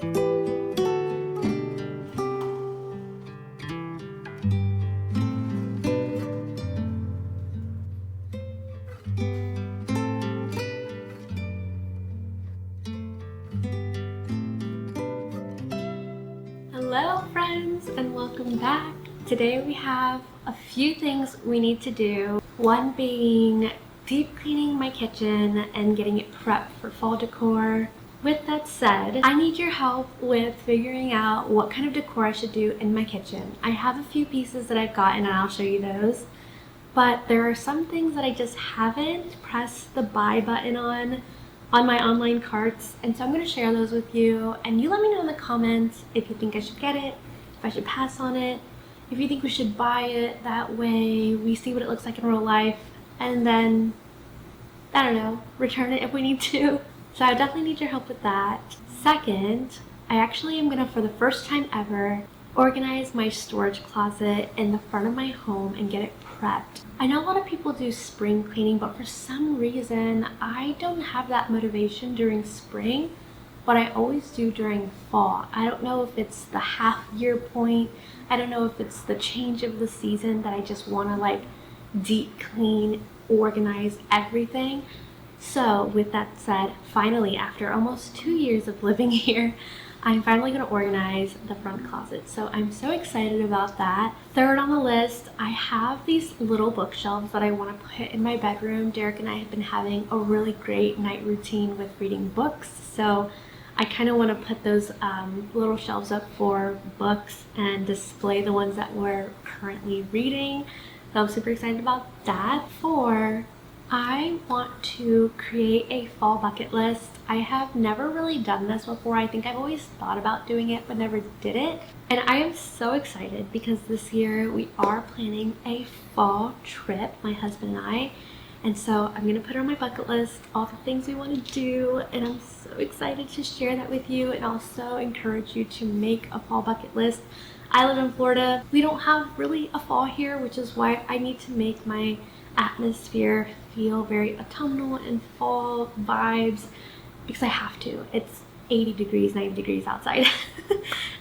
Hello friends and welcome back. Today we have a few things we need to do. One being deep cleaning my kitchen and getting it prepped for fall decor. With that said, I need your help with figuring out what kind of decor I should do in my kitchen. I have a few pieces that I've gotten and I'll show you those. But there are some things that I just haven't pressed the buy button on my online carts, and so I'm going to share those with you, and you let me know in the comments if you think I should get it, if I should pass on it, if you think we should buy it. That way we see what it looks like in real life and then, I don't know, return it if we need to. So I definitely need your help with that. Second, I actually am going to, for the first time ever, organize my storage closet in the front of my home and get it prepped. I know a lot of people do spring cleaning, but for some reason I don't have that motivation during spring, but I always do during fall. I don't know if it's the half-year point, I don't know if it's the change of the season that I just want to like deep clean, organize everything. So with that said, finally, after almost 2 years of living here, I'm finally going to organize the front closet. So I'm so excited about that. Third on the list, I have these little bookshelves that I want to put in my bedroom. Derek and I have been having a really great night routine with reading books. So I kind of want to put those little shelves up for books and display the ones that we're currently reading. So I'm super excited about that. Four, I want to create a fall bucket list. I have never really done this before. I think I've always thought about doing it but never did it. And I am so excited because this year we are planning a fall trip, my husband and I. And so I'm gonna put on my bucket list all the things we want to do, and I'm so excited to share that with you and also encourage you to make a fall bucket list. I live in Florida. We don't have really a fall here, which is why I need to make my atmosphere feel very autumnal and fall vibes because I have to. It's 80 degrees, 90 degrees outside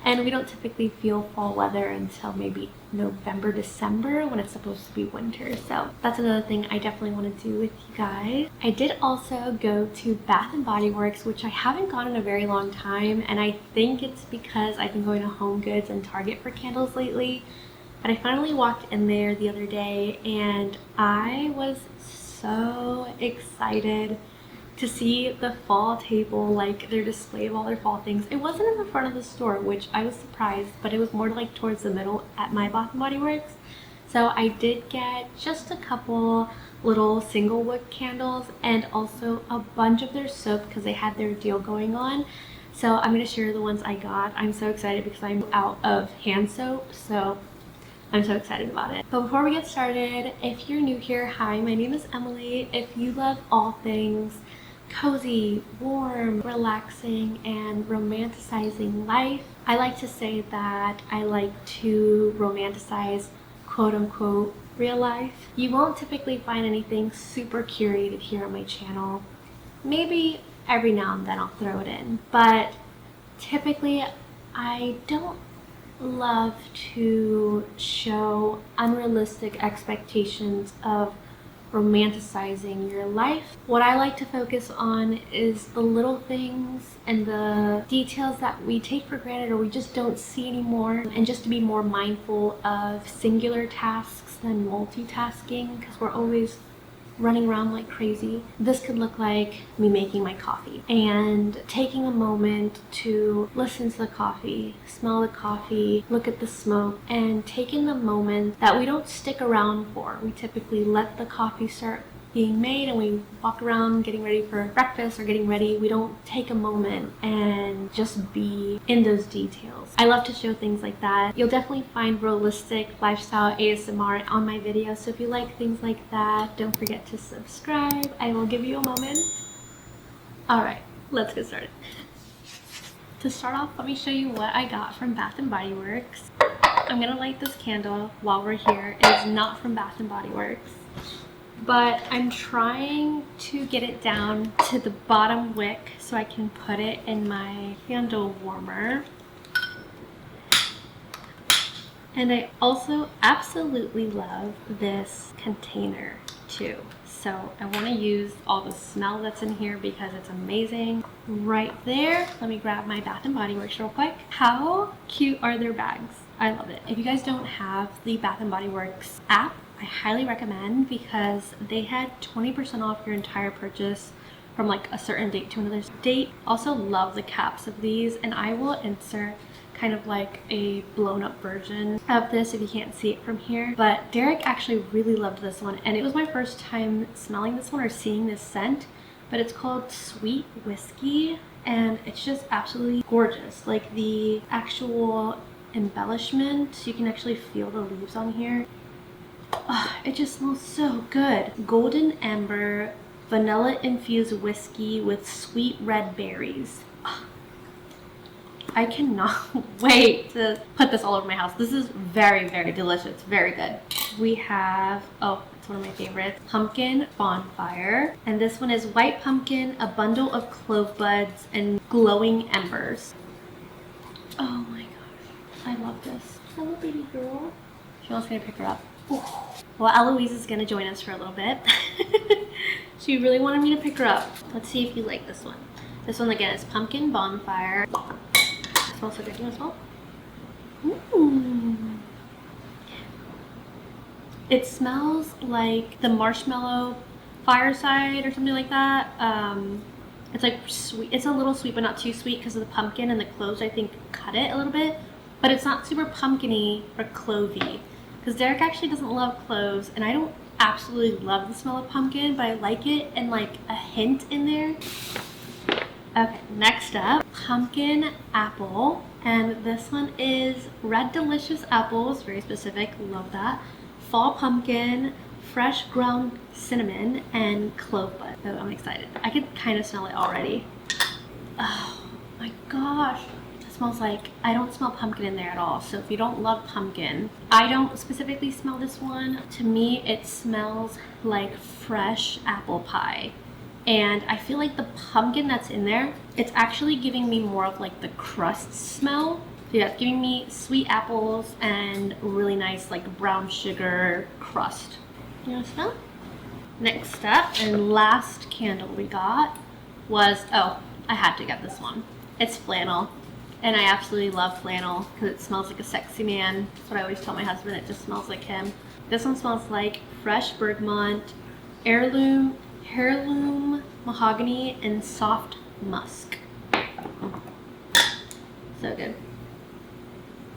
and we don't typically feel fall weather until maybe November, December when it's supposed to be winter. So that's another thing I definitely want to do with you guys. I did also go to Bath and Body Works, which I haven't gone in a very long time, and I think it's because I've been going to Home Goods and Target for candles lately. But I finally walked in there the other day and I was so excited to see the fall table, like their display of all their fall things. It wasn't in the front of the store, which I was surprised, but it was more like towards the middle at my Bath and Body Works. So I did get just a couple little single wick candles and also a bunch of their soap because they had their deal going on. So I'm going to share the ones I got. I'm so excited because I'm out of hand soap, so I'm so excited about it. But before we get started, if you're new here, hi, my name is Emily. If you love all things cozy, warm, relaxing, and romanticizing life, I like to say that I like to romanticize quote-unquote real life. You won't typically find anything super curated here on my channel. Maybe every now and then I'll throw it in, but typically I don't love to show unrealistic expectations of romanticizing your life. What I like to focus on is the little things and the details that we take for granted or we just don't see anymore, and just to be more mindful of singular tasks than multitasking because we're always running around like crazy. This could look like me making my coffee and taking a moment to listen to the coffee, smell the coffee, look at the smoke, and taking the moment that we don't stick around for. We typically let the coffee start being made and we walk around getting ready for breakfast or getting ready. We don't take a moment and just be in those details. I love to show things like that. You'll definitely find realistic lifestyle ASMR on my videos, so if you like things like that, don't forget to subscribe. I will give you a moment. Alright, let's get started. To start off, let me show you what I got from Bath and Body Works. I'm gonna light this candle while we're here. It is not from Bath and Body Works. but I'm trying to get it down to the bottom wick so I can put it in my candle warmer. And I also absolutely love this container too. So I want to use all the smell that's in here because it's amazing. Right there. Let me grab my Bath & Body Works real quick. How cute are their bags? I love it. If you guys don't have the Bath & Body Works app, I highly recommend because they had 20% off your entire purchase from like a certain date to another date. Also love the caps of these, and I will insert kind of like a blown up version of this if you can't see it from here. But Derek actually really loved this one, and it was my first time smelling this one or seeing this scent, but it's called Sweet Whiskey, and it's just absolutely gorgeous. Like the actual embellishment, you can actually feel the leaves on here. Oh, it just smells so good. Golden amber vanilla infused whiskey with sweet red berries. Oh, I cannot wait to put this all over my house. This is very, very delicious. Very good. We have, oh, it's one of my favorites, pumpkin bonfire. And this one is white pumpkin, a bundle of clove buds, and glowing embers. Oh my gosh. I love this. Hello, baby girl. She wants me to pick her up. Ooh. Well, Eloise is going to join us for a little bit. She really wanted me to pick her up. Let's see if you like this one. This one again is pumpkin bonfire. It smells so good. Do you want to smell? Ooh. It smells like the marshmallow fireside or something like that. It's like sweet. It's a little sweet, but not too sweet because of the pumpkin and the cloves, I think, cut it a little bit. But it's not super pumpkin-y or clovey. Because Derek actually doesn't love cloves, and I don't absolutely love the smell of pumpkin, but I like it and like a hint in there. Okay, next up, pumpkin apple. And this one is red delicious apples, very specific, love that. Fall pumpkin, fresh ground cinnamon, and clove bud. So I'm excited. I can kind of smell it already. Oh my gosh. Smells like, I don't smell pumpkin in there at all. So if you don't love pumpkin, I don't specifically smell this one. To me, it smells like fresh apple pie. And I feel like the pumpkin that's in there, it's actually giving me more of like the crust smell. So yeah, it's giving me sweet apples and really nice like brown sugar crust. You want to smell? Next up and last candle we got was, oh, I had to get this one. It's flannel. And I absolutely love flannel because it smells like a sexy man. That's what I always tell my husband, it just smells like him. This one smells like fresh bergamot, heirloom, mahogany, and soft musk. So good.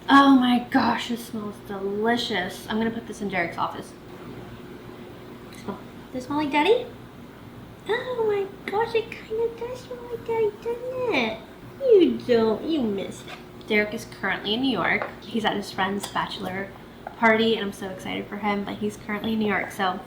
Oh my gosh, this smells delicious. I'm gonna put this in Derek's office. Does it smell like Daddy? Oh my gosh, it kind of does smell like Daddy, doesn't it? You don't, you miss him. Derek is currently in New York. He's at his friend's bachelor party, and I'm so excited for him, but he's currently in New York, so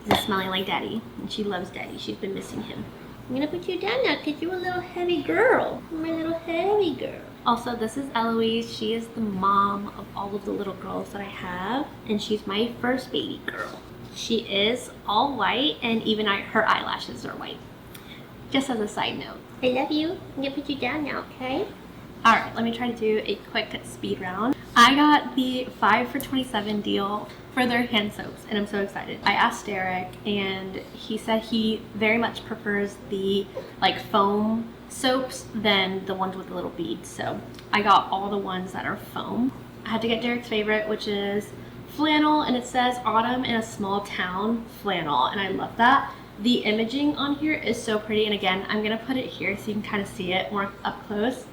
this is smelling like Daddy, and she loves Daddy. She's been missing him. I'm gonna put you down now because you're a little heavy girl. My little heavy girl. Also, this is Eloise. She is the mom of all of the little girls that I have, and she's my first baby girl. She is all white, and even her eyelashes are white. Just as a side note. I love you. I'm gonna put you down now, okay? Alright, let me try to do a quick speed round. I got the 5 for $27 deal for their hand soaps, and I'm so excited. I asked Derek, and he said he very much prefers the like foam soaps than the ones with the little beads. So I got all the ones that are foam. I had to get Derek's favorite, which is flannel, and it says autumn in a small town flannel, and I love that. The imaging on here is so pretty, and again, I'm gonna put it here so you can kind of see it more up close.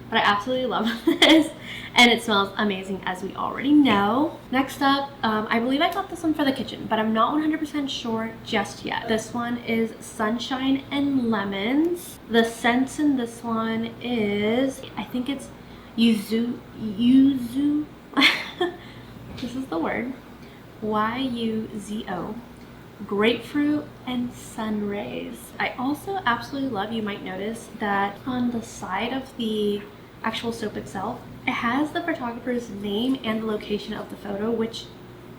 But I absolutely love this, and it smells amazing as we already know. Next up, I believe I got this one for the kitchen, but I'm not 100% sure just yet. This one is Sunshine and Lemons. The scent in this one is, I think it's yuzu. This is the word, Y-U-Z-O. Grapefruit and sun rays. I also absolutely love, you might notice that on the side of the actual soap itself, it has the photographer's name and the location of the photo, which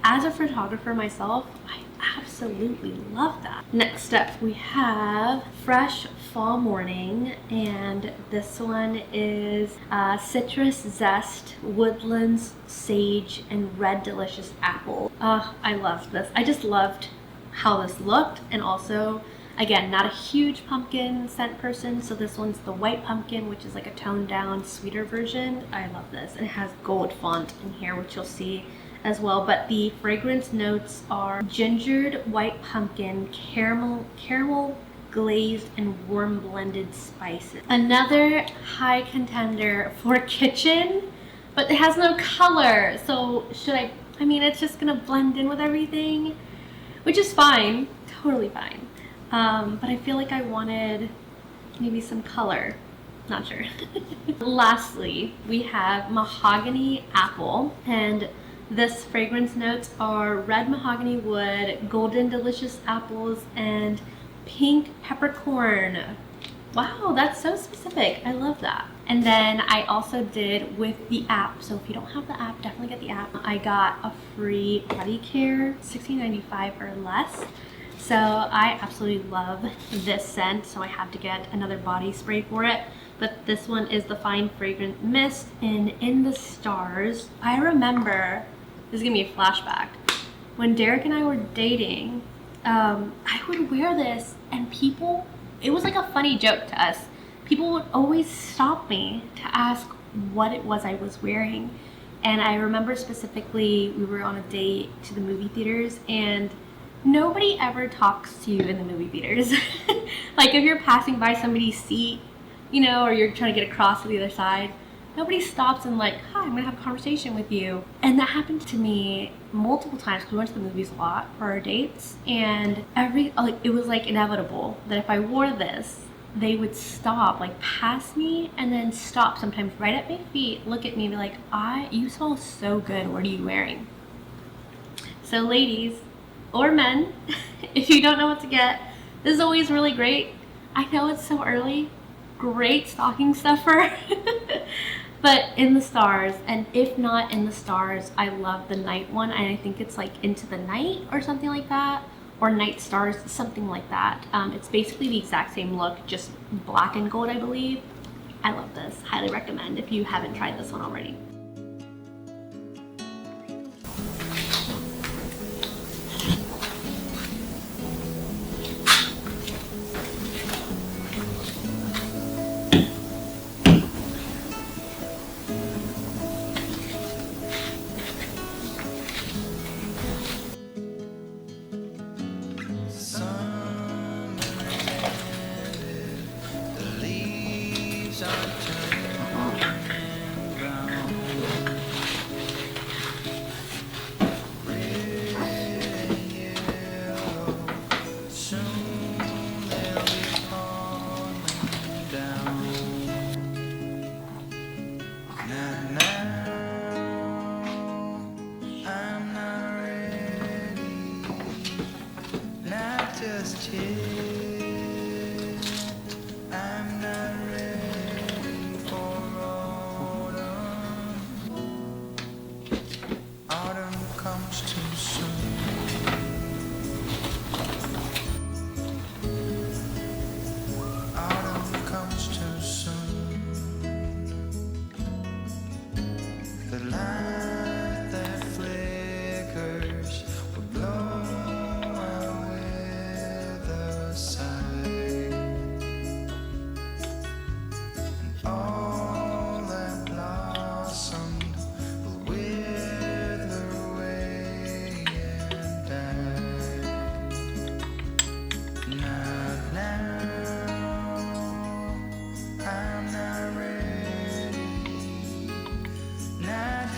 as a photographer myself, I absolutely love that. Next up, we have Fresh Fall Morning, and this one is citrus zest, woodlands, sage, and red delicious apple. I loved this. I just loved how this looked, and also, again, not a huge pumpkin scent person, so this one's the white pumpkin, which is like a toned down, sweeter version. I love this, and it has gold font in here, which you'll see as well, but the fragrance notes are gingered white pumpkin, caramel glazed, and warm blended spices. Another high contender for kitchen, but it has no color, so I mean, it's just gonna blend in with everything, which is fine, totally fine. But I feel like I wanted maybe some color. Not sure. Lastly, we have Mahogany Apple, and this fragrance notes are red mahogany wood, golden delicious apples, and pink peppercorn. Wow, that's so specific. I love that. And then I also did with the app, so if you don't have the app, definitely get the app. I got a free body care, $16.95 or less. So I absolutely love this scent, so I had to get another body spray for it. But this one is the Fine Fragrant Mist in the Stars. I remember, this is gonna be a flashback, when Derek and I were dating, I would wear this and people, it was like a funny joke to us. People would always stop me to ask what it was I was wearing. And I remember specifically, we were on a date to the movie theaters, and nobody ever talks to you in the movie theaters. Like if you're passing by somebody's seat, you know, or you're trying to get across to the other side, nobody stops and like, hi, I'm gonna have a conversation with you. And that happened to me multiple times, because we went to the movies a lot for our dates, and it was like inevitable that if I wore this, they would stop, like pass me, and then stop sometimes right at my feet, look at me and be like, you smell so good, what are you wearing? So ladies, or men, if you don't know what to get, this is always really great. I know it's so early, great stocking stuffer. But in the Stars, and if not in the Stars, I love the night one, and I think it's like Into the Night or something like that, or Night Stars, something like that. It's basically the exact same look, just black and gold, I believe. I love this, highly recommend if you haven't tried this one already.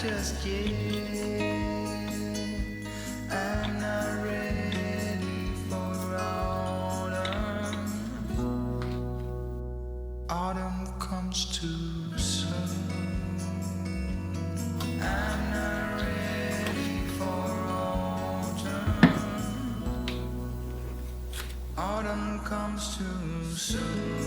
Just yet, I'm not ready for autumn. Autumn comes too soon. I'm not ready for autumn. Autumn comes too soon.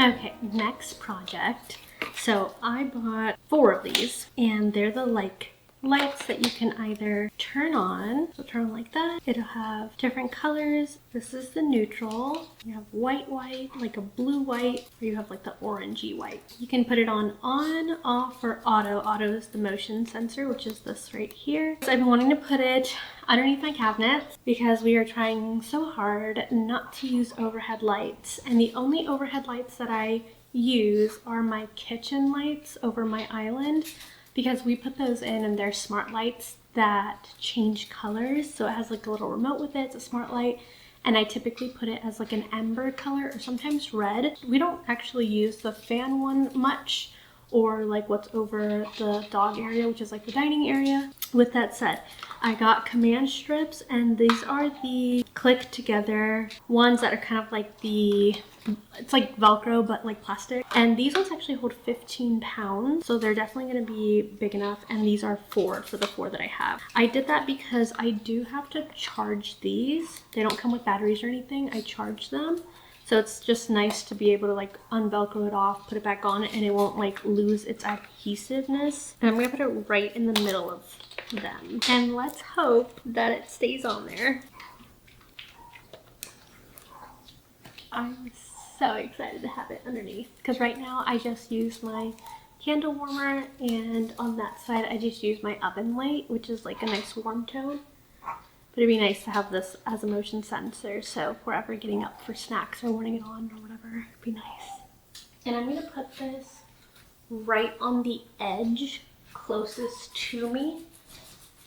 Okay, next project. So I bought 4 of these, and they're the lights that you can either turn on, so turn on like that. It'll have different colors. This is the neutral. You have white, like a blue white, or you have like the orangey white. You can put it on, off, or auto. Auto is the motion sensor, which is this right here. So I've been wanting to put it underneath my cabinets because we are trying so hard not to use overhead lights. And the only overhead lights that I use are my kitchen lights over my island, because we put those in and they're smart lights that change colors. So it has like a little remote with it. It's a smart light. And I typically put it as like an amber color or sometimes red. We don't actually use the fan one much, or like what's over the dog area, which is like the dining area. With that said, I got command strips, and these are the click together ones that are kind of like it's like Velcro but like plastic. And these ones actually hold 15 pounds, so they're definitely going to be big enough. And these are 4 for the 4 that I have. I did that because I do have to charge these. They don't come with batteries or anything. I charge them. So it's just nice to be able to like unvelcro it off, put it back on, and it won't like lose its adhesiveness. And I'm gonna put it right in the middle of them. And let's hope that it stays on there. I'm so excited to have it underneath, because right now I just use my candle warmer, and on that side I just use my oven light, which is like a nice warm tone. But it'd be nice to have this as a motion sensor, so if we're ever getting up for snacks or wanting it on or whatever, it'd be nice. And I'm gonna put this right on the edge closest to me,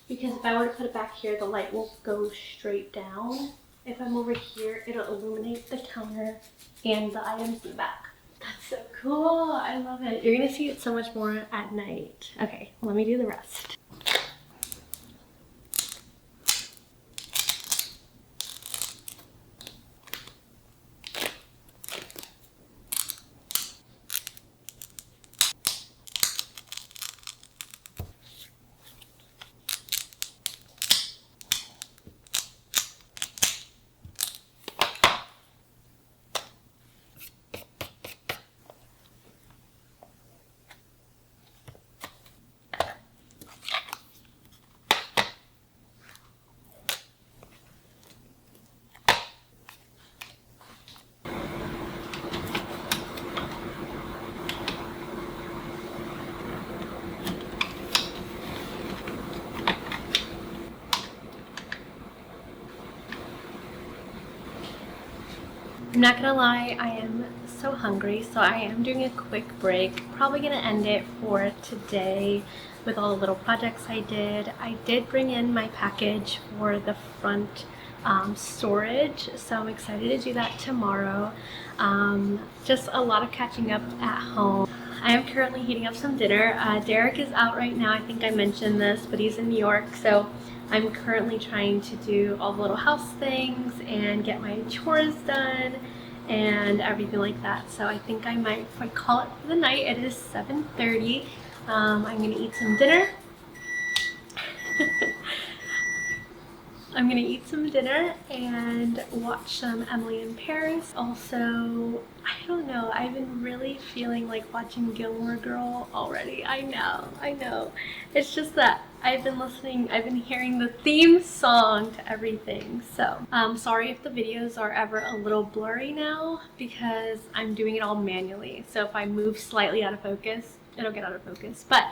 because if I were to put it back here, the light will go straight down. If I'm over here, it'll illuminate the counter and the items in the back. That's so cool, I love it. You're gonna see it so much more at night. Okay, let me do the rest. I'm not gonna lie, I am so hungry, so I am doing a quick break. Probably gonna end it for today with all the little projects I did. I did bring in my package for the front storage, so I'm excited to do that tomorrow. Just a lot of catching up at home. I am currently heating up some dinner. Derek is out right now. I think I mentioned this, but he's in New York, so I'm currently trying to do all the little house things and get my chores done and everything like that. So I think I might call it for the night. It is 7:30. I'm gonna eat some dinner. I'm gonna eat some dinner and watch some Emily in Paris. Also, I don't know, I've been really feeling like watching Gilmore Girl already. I know. It's just that I've been hearing the theme song to everything. So, sorry if the videos are ever a little blurry now, because I'm doing it all manually. So if I move slightly out of focus, it'll get out of focus. But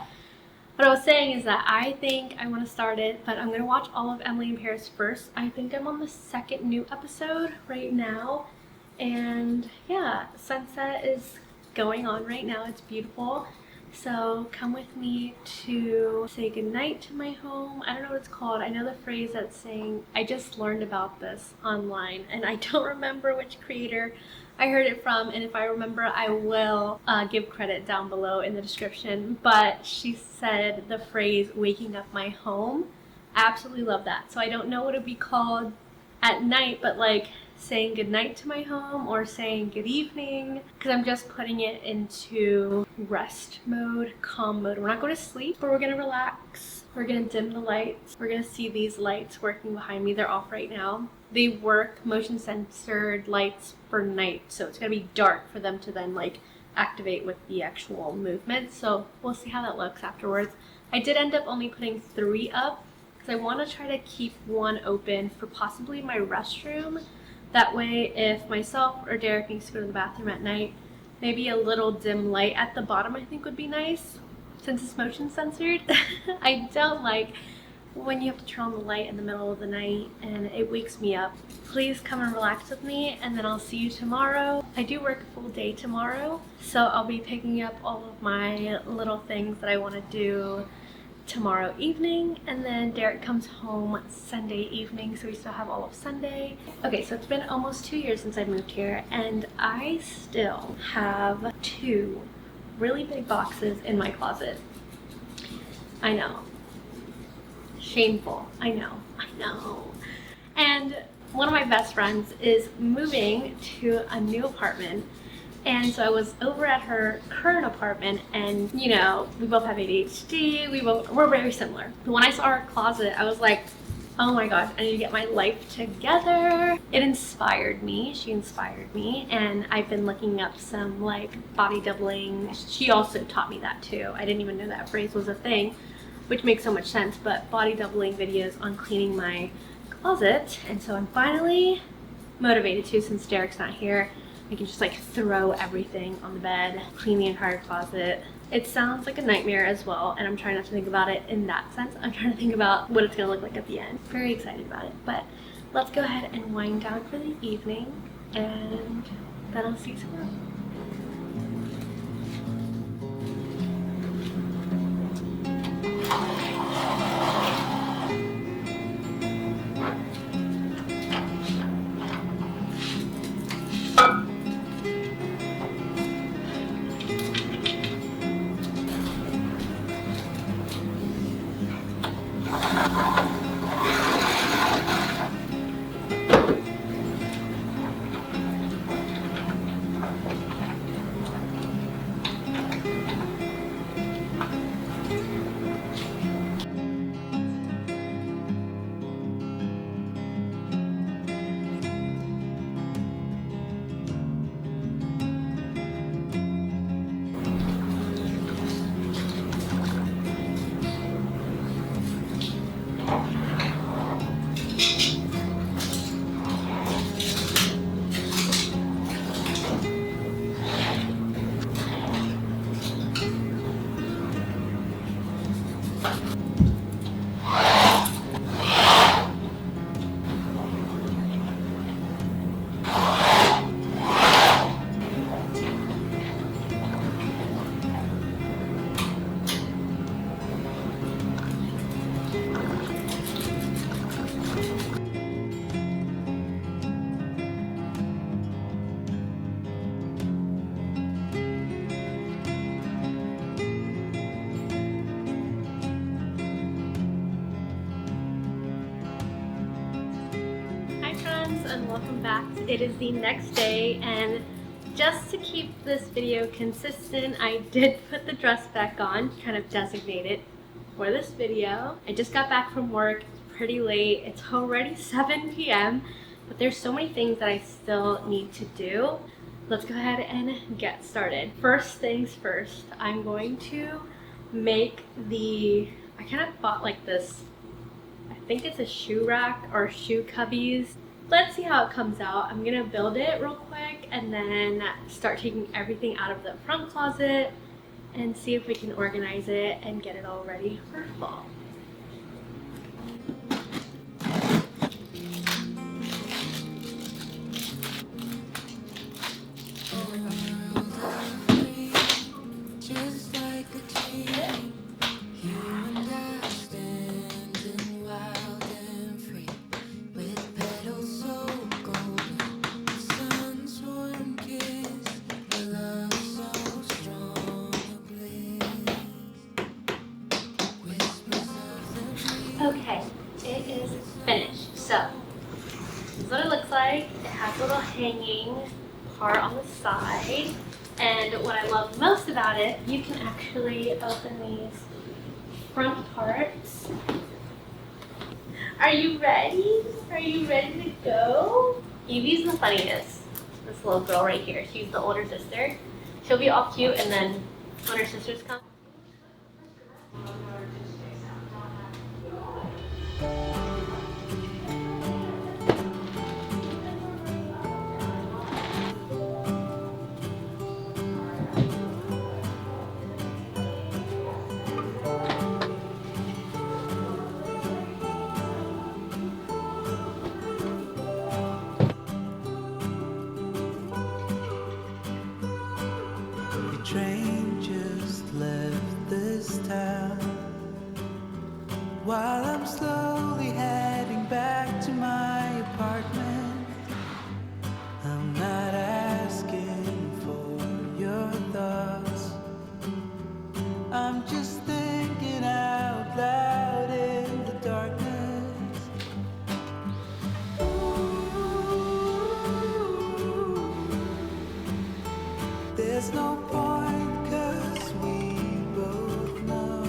what I was saying is that I think I want to start it, but I'm going to watch all of Emily in Paris first. I think I'm on the 2nd new episode right now. And yeah, sunset is going on right now. It's beautiful. So come with me to say goodnight to my home. I don't know what it's called. I know the phrase that's saying, I just learned about this online and I don't remember which creator I heard it from, and if I remember I will give credit down below in the description. But she said the phrase waking up my home. Absolutely love that. So I don't know what it'd be called at night, but like saying goodnight to my home or saying good evening, because I'm just putting it into rest mode, calm mode. We're not going to sleep, but we're going to relax We're gonna dim the lights. We're gonna see these lights working behind me. They're off right now. They work motion censored lights for night, so it's gonna be dark for them to then like activate with the actual movement. So we'll see how that looks afterwards. I did end up only putting 3 up because I want to try to keep 1 open for possibly my restroom. That way, if myself or Derek needs to go to the bathroom at night, maybe a little dim light at the bottom I think would be nice. Since it's motion censored, I don't like when you have to turn on the light in the middle of the night and it wakes me up. Please come and relax with me, and then I'll see you tomorrow. I do work a full day tomorrow, so I'll be picking up all of my little things that I want to do tomorrow evening, and then Derek comes home Sunday evening, so we still have all of Sunday. Okay, so it's been almost 2 years since I moved here, and I still have 2 really big boxes in my closet. I know. Shameful. I know. And one of my best friends is moving to a new apartment, and so I was over at her current apartment, and you know, we both have ADHD, we're very similar. When I saw her closet, I was like, oh my gosh, I need to get my life together. It inspired me. She inspired me, and I've been looking up some like body doubling. She also taught me that too. I didn't even know that phrase was a thing, which makes so much sense, but body doubling videos on cleaning my closet. And so I'm finally motivated to, since Derek's not here, I can just like throw everything on the bed, clean the entire closet. It sounds like a nightmare as well, and I'm trying not to think about it in that sense. I'm trying to think about what it's gonna look like at the end. Very excited about it, but let's go ahead and wind down for the evening, and then I'll see you tomorrow. And welcome back. It is the next day, and just to keep this video consistent, I did put the dress back on, kind of designated for this video. I just got back from work. It's pretty late. It's already 7 p.m. but there's so many things that I still need to do. Let's go ahead and get started. First things first, I'm going to make I kind of bought like this, I think it's a shoe rack or shoe cubbies. Let's see how it comes out. I'm gonna build it real quick and then start taking everything out of the front closet and see if we can organize it and get it all ready for fall. Okay, it is finished. So, this is what it looks like. It has a little hanging part on the side. And what I love most about it, you can actually open these front parts. Are you ready? Are you ready to go? Evie's the funniest. This little girl right here. She's the older sister. She'll be all cute, and then when her sisters come. The train just left this town. While I'm slowly heading back to my apartment, I'm not asking for your thoughts. I'm just thinking out loud in the darkness. There's no point, 'cause we both know.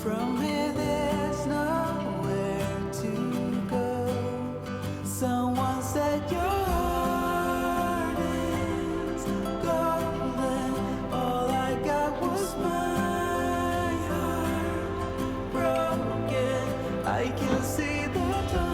From here there's nowhere to go. Someone said your heart is golden. All I got was my heart broken. I can see the dawn.